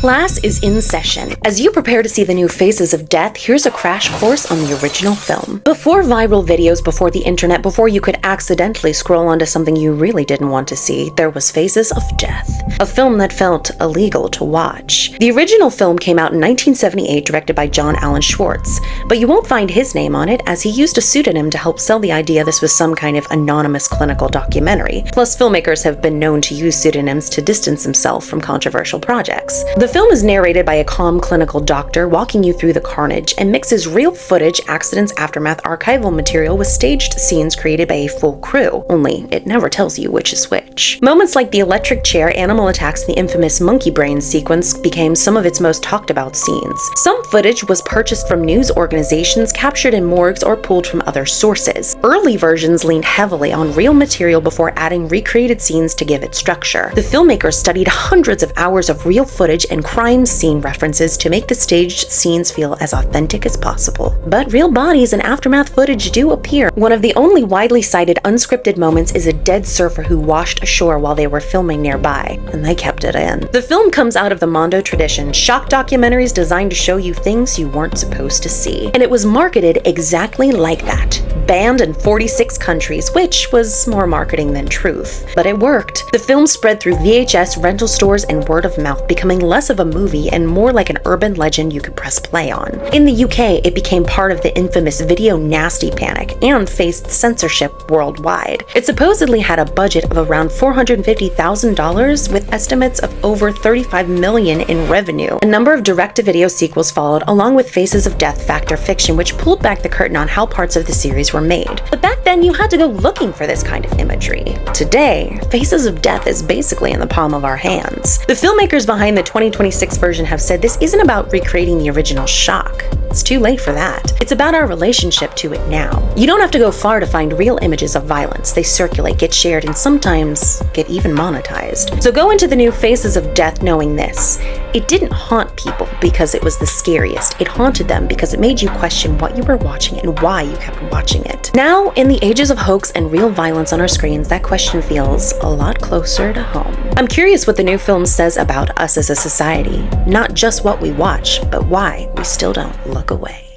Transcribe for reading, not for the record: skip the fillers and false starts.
Class is in session. As you prepare to see the new Faces of Death, here's a crash course on the original film. Before viral videos, before the internet, before you could accidentally scroll onto something you really didn't want to see, there was Faces of Death, a film that felt illegal to watch. The original film came out in 1978, directed by John Alan Schwartz, but you won't find his name on it as he used a pseudonym to help sell the idea this was some kind of anonymous clinical documentary. Plus, filmmakers have been known to use pseudonyms to distance themselves from controversial projects. The film is narrated by a calm clinical doctor walking you through the carnage and mixes real footage, accidents, aftermath, archival material with staged scenes created by a full crew, only it never tells you which is which. Moments like the electric chair, animal attacks, and the infamous monkey brain sequence became some of its most talked about scenes. Some footage was purchased from news organizations, captured in morgues, or pulled from other sources. Early versions leaned heavily on real material before adding recreated scenes to give it structure. The filmmakers studied hundreds of hours of real footage and crime scene references to make the staged scenes feel as authentic as possible. But real bodies and aftermath footage do appear. One of the only widely cited unscripted moments is a dead surfer who washed ashore while they were filming nearby, and they kept it in. The film comes out of the Mondo tradition, shock documentaries designed to show you things you weren't supposed to see. And it was marketed exactly like that. Banned in 46 countries, which was more marketing than truth. But it worked. The film spread through VHS, rental stores, and word of mouth, becoming less of a movie and more like an urban legend you could press play on. In the UK, it became part of the infamous video nasty panic and faced censorship worldwide. It supposedly had a budget of around $450,000 with estimates of over $35 million in revenue. A number of direct-to-video sequels followed, along with Faces of Death Fact or Fiction, which pulled back the curtain on how parts of the series were made. But back then, you had to go looking for this kind of imagery. Today, Faces of Death is basically in the palm of our hands. The filmmakers behind the 2026 version have said this isn't about recreating the original shock. It's too late for that. It's about our relationship to it now. You don't have to go far to find real images of violence. They circulate, get shared, and sometimes get even monetized. So go into the new Faces of Death knowing this. It didn't haunt people because it was the scariest. It haunted them because it made you question what you were watching and why you kept watching it. Now, in the ages of hoax and real violence on our screens, that question feels a lot closer to home. I'm curious what the new film says about us as a society. Not just what we watch, but why we still don't look away.